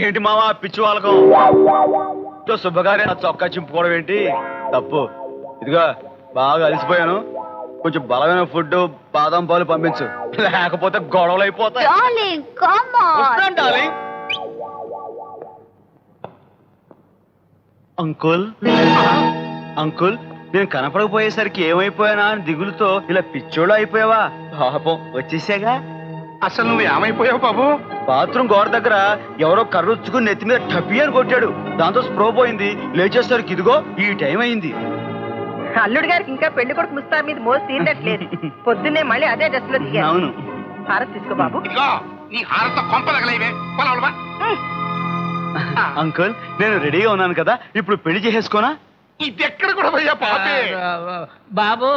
ఏంటి మావా పిచ్చి వాళ్ళకం శుభకార్య చొక్కా చింపుకోవడం ఏంటి తప్పు. ఇదిగా బాగా అలసిపోయాను, కొంచెం బలమైన ఫుడ్ బాదం పాలు పంపించు, లేకపోతే గొడవలు అయిపోతాయి. అంకుల్ అంకుల్, నేను కనపడకపోయేసరికి ఏమైపోయానా అని దిగులుతో ఇలా పిచ్చోళ్ళు అయిపోయావా? పాపం వచ్చేసాగా. అసలు నువ్వు ఏమైపోయావు బాబు? బాత్రూమ్ గోడ దగ్గర ఎవరో కర్రుచ్చుకుని నెత్తి మీద టపి అని కొట్టాడు, దాంతో స్ప్రో పోయింది. లేచేసరికి ఇదిగో ఈ టైం అయింది. అల్లుడు గారికి ఇంకా పెళ్లి కొడుకు ముస్తాబ్ మీద మోసి తీరట్లేదు. పొద్దున్నే మళ్ళీ అదే డ్రెస్ లో దిగాను. అవును. హారతి తీసుకో బాబు. నీ హారత కొంపలగలేవే. అంకుల్, నేను రెడీగా ఉన్నాను కదా, ఇప్పుడు పెళ్లి చేసేసుకోనా? ఇది ఎక్కడ కూడా పోయా పాపే. బాబు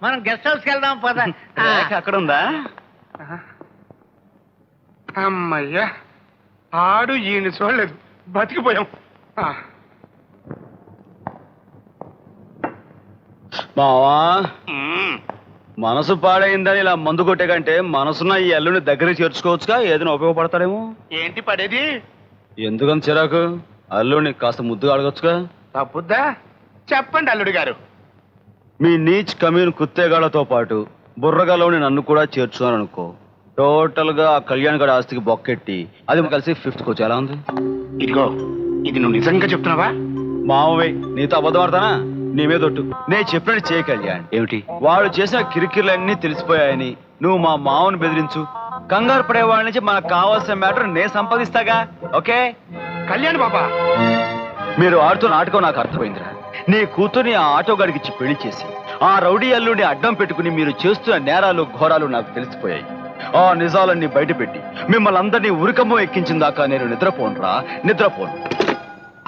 మనం గెస్ట్ హౌస్కి వెళ్దాం పద. అక్కడ ఉందా? అమ్మయ్యా, ఆడు ఈయన చూడలేదు, బతికిపోయాం. మావా, మనసు పాడైందని ఇలా మందు కొట్టే కంటే మనసున్న ఈ అల్లుని దగ్గరికి చేర్చుకోవచ్చుగా, ఏదైనా ఉపయోగపడతాడేమో. ఏంటి పడేది? ఎందుకని చిరాకు? అల్లుడిని కాస్త ముద్దుగా అడగొచ్చుగా. తప్పుద్దా? చెప్పండి అల్లుడు గారు. మీ నీచ్ కమ్యూన్ కుత్తేగాళ్లతో పాటు బుర్రగాలోని నన్ను కూడా చేర్చున్నాను అనుకో, టోటల్ గా ఆ కళ్యాణ్ గడ ఆస్తికి బొక్కెట్టి అది కలిసి 5th వచ్చి ఎలా ఉంది? ఇదిగో, ఇది నువ్వు నిజంగా చెప్తున్నావా? మావయ్య, నీతో అబద్ధం ఆడతానా? నీ మీద ఒట్టు. నేను చెప్పినట్టు చేయ కళ్యాణ్. ఏమిటి? వాళ్ళు చేసిన కిరికిర్లన్నీ తెలిసిపోయాయని నువ్వు మా మావని బెదిరించు. కంగారు పడే వాళ్ళ నుంచి మనకు కావాల్సిన మ్యాటర్ నేను సంపాదిస్తాగా. ఓకే? కళ్యాణ్ బాబా, మీరు ఆడుతున్న నాటకం నాకు అర్థమైందిరా. నీ కూతుర్ని ఆ ఆటో గడికిచ్చి పెళ్లి చేసి ఆ రౌడీ అల్లుడిని అడ్డం పెట్టుకుని మీరు చేస్తున్న నేరాలు ఘోరాలు నాకు తెలిసిపోయాయి. ఆ నిజాలన్నీ బయటపెట్టి మిమ్మల్ని అందరినీ ఉరికమ్మో ఎక్కించిన దాకా నేను నిద్రపోనురా, నిద్రపోను.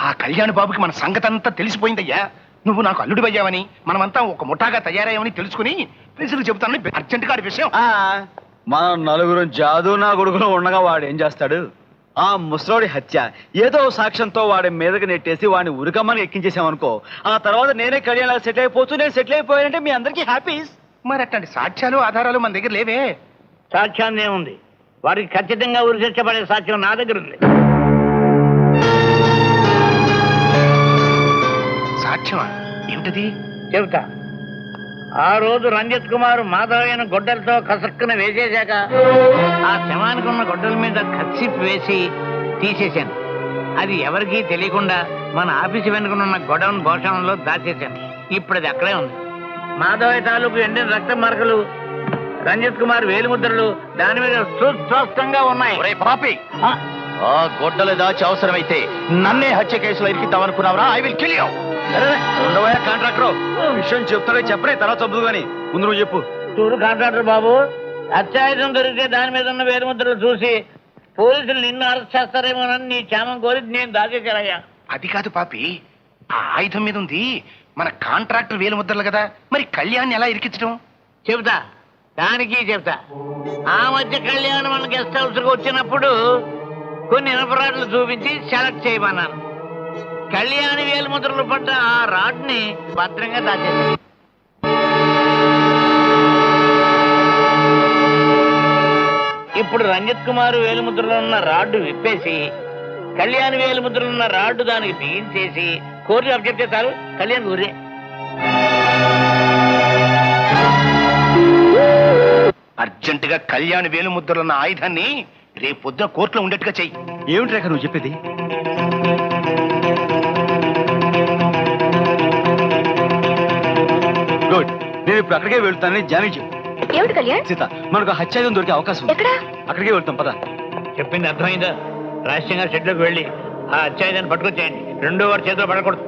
ఆ కళ్యాణ్ బాబుకి మన సంగతంతా తెలిసిపోయిందయ్యా. నువ్వు నాకు అల్లుడు అయ్యావని, మనమంతా ఒక ముఠాగా తయారయ్యామని తెలుసుకుని ప్రిన్సిపల్ చెబుతానని అర్జెంట్ గా విషయం. మన నలుగురు జాదు నా కొడుకులో ఉండగా వాడు ఏం చేస్తాడు? ఆ ముసలోడి హత్య ఏదో సాక్ష్యంతో వాడి మీదకి నెట్టేసి వాడిని ఉరికమ్మని ఎక్కించేసామనుకో, ఆ తర్వాత నేనే కళ్యాణాలు సెటిల్ అయిపోతూ నేను సెటిల్ అయిపోయానంటే మీ అందరికీ హ్యాపీస్. మరి అట్లాంటి సాక్ష్యాలు ఆధారాలు మన దగ్గర లేవే. సాక్ష్యాన్ని ఏముంది, వారికి ఖచ్చితంగా ఉరి శిక్ష పడే సాక్ష్యం నా దగ్గర ఉంది. సాక్ష్యమా? ఏమిటది? చెబుతా. ఆ రోజు రంజిత్ కుమార్ మాధవయ్యను గొడ్డలతో కసక్కున వేసేశాక ఆ శవానికి ఉన్న గొడ్డల మీద కత్సిప్ వేసి తీసేశాను. అది ఎవరికీ తెలియకుండా మన ఆఫీసు వెనుకనున్న గొడౌన్ భోషణంలో దాచేశాను. ఇప్పుడు అది అక్కడే ఉంది. మాధవయ్య తాలూకు ఎండిన రక్త మార్కలు, రంజిత్ కుమార్ వేలిముద్రలు దాని మీద సుస్పష్టంగా ఉన్నాయి. పాపి, ఆ గొడ్డలు దాచి అవసరమైతే నన్నే హత్య కేసులో ఇరికిద్దామనుకున్నావురా? I will kill you. ఉండవయ్యా కాంట్రాక్టర్, విషయం చెప్తాడే చెప్పరే, తర్వాత చదువు గాని ముందు నువ్వు చెప్పు. చూడు కాంట్రాక్టర్ బాబు, అత్యాయుధం దొరికితే దాని మీద ఉన్న వేలిముద్రలు చూసి పోలీసులు నిన్ను అరెస్ట్ చేస్తారేమోనని నీ క్షేమం కోరి నేను దాచేశానయ్యా. అది కాదు పాపి, ఆ ఆయుధం మీద ఉంది మన కాంట్రాక్టర్ వేలిముద్రలు కదా, మరి కళ్యాణ్ ఎలా ఇరికించడం? చెబుతా, దానికి చెప్తా. ఆ మధ్య కళ్యాణ్ మన గెస్ట్ హౌస్ కు వచ్చినప్పుడు కొన్ని ఇనపరాడ్లు చూపించి సెలెక్ట్ చేయమన్నాను. కళ్యాణి వేలిముద్రలు పడ్డ ఆ రాడ్ ని భద్రంగా దాచేశాను. ఇప్పుడు రంజిత్ కుమార్ వేలిముద్రలో ఉన్న రాడ్డు విప్పేసి కళ్యాణి వేలిముద్రలో ఉన్న రాడ్డు దానికి బిగించేసి కోర్టు అబ్జెక్ట్ చేస్తారు. కళ్యాణ్ ఊరే. అర్జెంటుగా కళ్యాణ్ వేలిముద్రలున్న ఆయుధాన్ని రేపు పొద్దున కోర్టులో ఉండేట్టుగా చెయ్యి. ఏమిటి రేఖ నువ్వు చెప్పేది? గుడ్, నేను ఇప్పుడు అక్కడికే వెళ్తానని జానీ చెప్పు. ఏమిటి కళ్యాణ్? సీత, మనకు హత్యాయుధం దొరికే అవకాశం ఉంది. ఎక్కడ? అక్కడికే వెళ్తాం పద. చెప్పింది అర్థమైందా? రహస్యంగా షెడ్లోకి వెళ్ళి ఆ అత్యాయుధాన్ని పట్టుకొచ్చేయండి. 2వ వారి చేతిలో పడకూడదు.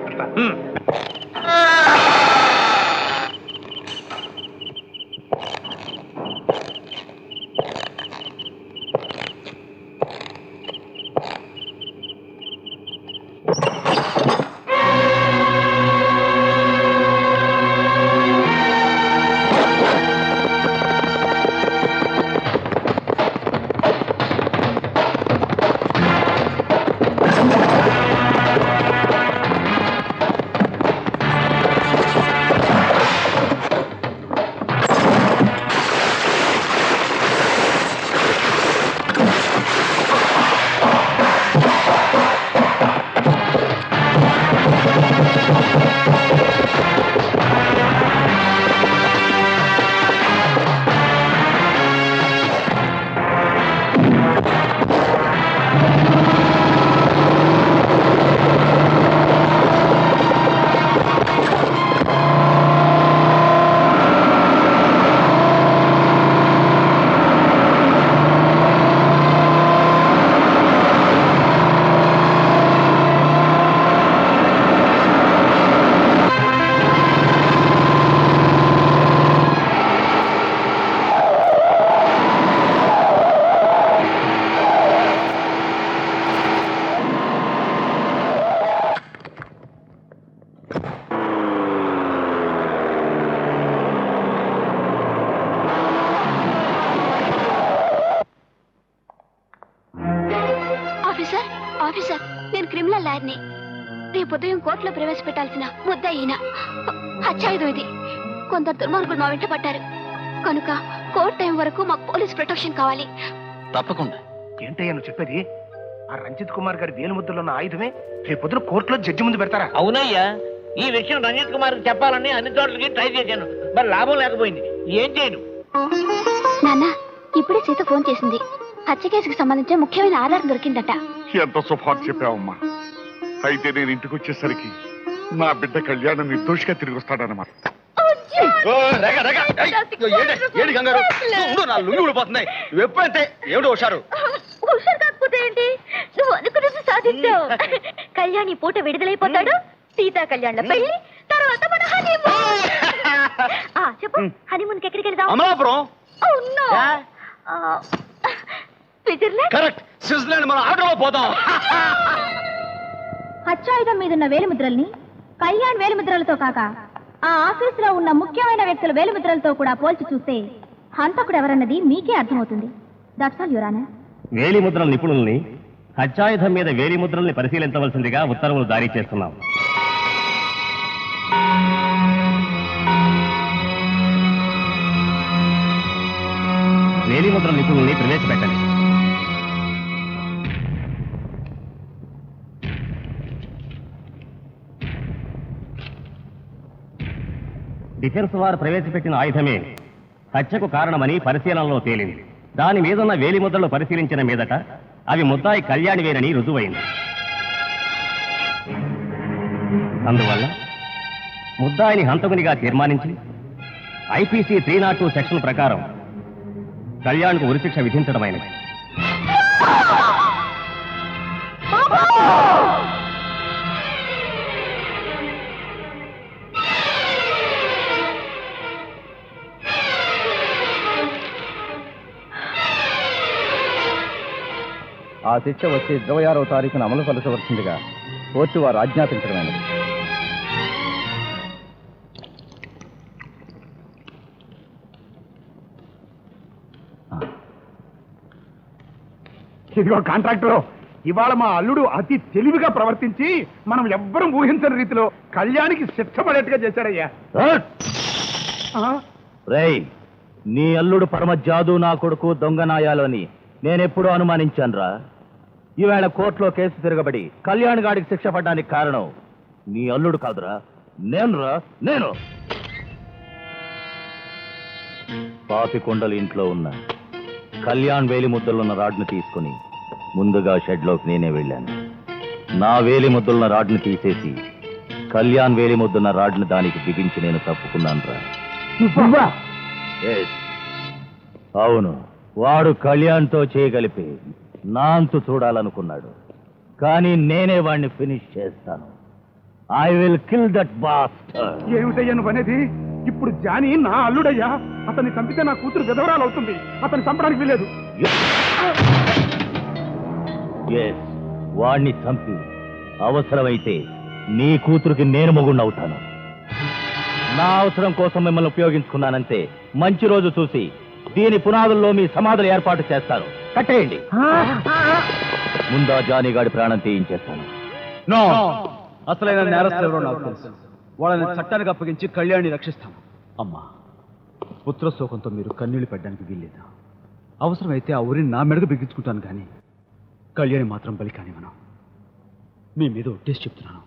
ఆఫీసర్, నేను క్రిమినల్ లాయర్ని. రేపు ఉదయం కోర్టులో ప్రవేశపెట్టాల్సిన ముద్ద ఈయన. హత్యాయుధం ఇది. కొందరు దుర్మార్గులు మా వెంట పడ్డారు కనుక కోర్టు టైం వరకు మాకు పోలీస్ ప్రొటెక్షన్ కావాలి. తప్పకుండా. ఏంటయ్యా నువ్వు చెప్పేది? ఆ రంజిత్ కుమార్ గారి వేలుముద్రలో ఉన్న ఆయుధమే రేపు పొద్దున కోర్టులో జడ్జి ముందు పెడతారా? అవునయ్యా, ఈ విషయం రంజిత్ కుమార్ చెప్పాలని అన్ని చోట్లకి ట్రై చేశాను, మరి లాభం లేకపోయింది. ఏం చేయను? నాన్న, ఇప్పుడే సీత ఫోన్ చేసింది. హత్య కేసుకు సంబంధించిన ముఖ్యమైన ఆధారం దొరికిందట. ఎంత శుభార్త చెప్పావమ్మా. అయితే నేను ఇంటికి వచ్చేసరికి నా బిడ్డ కళ్యాణం నిర్దోషిగా తిరిగి వస్తాడన్నమాట. ఏడి కంగారు నా లుంగి ఊడిపోతున్నాయి. నువ్వు ఎప్పుడైతే ఏమిటి హుషారు? హుషారు కాకపోతే ఏంటి, నువ్వు అనుకున్నది సాధించావు. కళ్యాణి పూట విడుదలైపోతాడు, సీతా కళ్యాణ్ పెళ్లి, తర్వాత మన హనీమూన్. చెప్పు, హనీమూన్ కి ఎక్కడికి వెళ్దాం? అమలాపురం. స్విట్జర్లాండ్. Correct, Switzerland. మనం ఆటోలో పోదాం. హత్యాయుధం మీదున్న వేలిముద్రల్ని కళ్యాణ్ వేలిముద్రలతో కాక ఆ ఆఫీసులో ఉన్న ముఖ్యమైన వ్యక్తుల వేలిముద్రలతో కూడా పోల్చి చూస్తే హంతకుడు ఎవరన్నది మీకే అర్థమవుతుంది. That's all your honour. వేలిముద్రల నిపుణుల్ని హత్యాయుధం మీద వేలిముద్రల్ని పరిశీలించవలసిందిగా ఉత్తర్వులు జారీ చేస్తున్నాం. వేలిముద్రల నిపుణుల్ని ప్రవేశపెట్టండి. డిఫెన్స్ వారు ప్రవేశపెట్టిన ఆయుధమే హత్యకు కారణమని పరిశీలనలో తేలింది. దాని మీదున్న వేలిముద్రలు పరిశీలించిన మీదట అవి ముద్దాయి కళ్యాణివేనని రుజువైంది. అందువల్ల ముద్దాయిని హంతకునిగా తీర్మానించి ఐపీసీ 302 సెక్షన్ ప్రకారం కళ్యాణ్కు ఉరిశిక్ష విధించడమైనది. ఆ శిక్ష వచ్చే 26వ తారీఖున అమలు పరచవలసిందిగా కోర్టు వారు ఆజ్ఞాపించడమైనది. ఇదిగో కాంట్రాక్టర్, ఇవాళ మా అల్లుడు అతి తెలివిగా ప్రవర్తించి మనం ఎవ్వరం ఊహించని రీతిలో కళ్యాణికి శిక్ష పడేట్టుగా చేశాడయ్యా. రేయ్, నీ అల్లుడు పరమ జాదు, నా కొడుకు దొంగనాయాలు అని నేనెప్పుడూ అనుమానించానురా. ఈవేళ కోర్టులో కేసు తిరగబడి కళ్యాణ్ గాడికి శిక్ష పడ్డానికి కారణం నీ అల్లుడు కాదురా, నేనురా. నేను పాపికొండలు ఇంట్లో ఉన్న కళ్యాణ్ వేలి ముద్దలున్న రాడ్ను తీసుకుని ముందుగా షెడ్లోకి నేనే వెళ్ళాను. నా వేలి ముద్దలున్న రాడ్ను తీసేసి కళ్యాణ్ వేలి ముద్దున్న రాడ్ను దానికి బిగించి నేను తప్పుకున్నాను రా. అవును, వాడు కళ్యాణ్తో చేయగలిపి నా అంతు చూడాలనుకున్నాడు. కానీ నేనే వాడిని ఫినిష్ చేస్తాను. I will kill that bastard. ఏమిటయ్యా నువ్వు అనేది? ఇప్పుడు జానీ నా అల్లుడయ్యా. అతన్ని చంపితే నా కూతురు విధవరాలు అవుతుంది. అతన్ని చంపడానికి వీలేదు. వాణ్ణి చంపి అవసరమైతే నీ కూతురికి నేను మొగుణ్ణవుతాను. నా అవసరం కోసం మిమ్మల్ని ఉపయోగించుకున్నానంతే. మంచి రోజు చూసి దీని పునాదుల్లో మీ సమాధులు ఏర్పాటు చేస్తాను. కట్టేయండి. ముందా జానీగాడి ప్రాణం తీయించేస్తాను. నో, అసలైన నేరస్తులు నాకు తెలుసు. వాళ్ళని చట్టానికి అప్పగించి కళ్యాణ్ని రక్షిస్తాను. అమ్మా, పుత్రశోకంతో మీరు కన్నీళ్లు పెట్టడానికి వీల్లేదు. అవసరమైతే ఆ ఊరిని నా మెడకు బిగించుకుంటాను, కానీ కళ్యాణి మాత్రం బలి కానివ్వను. మీ మీద ఒట్టేసి చెప్తున్నాను.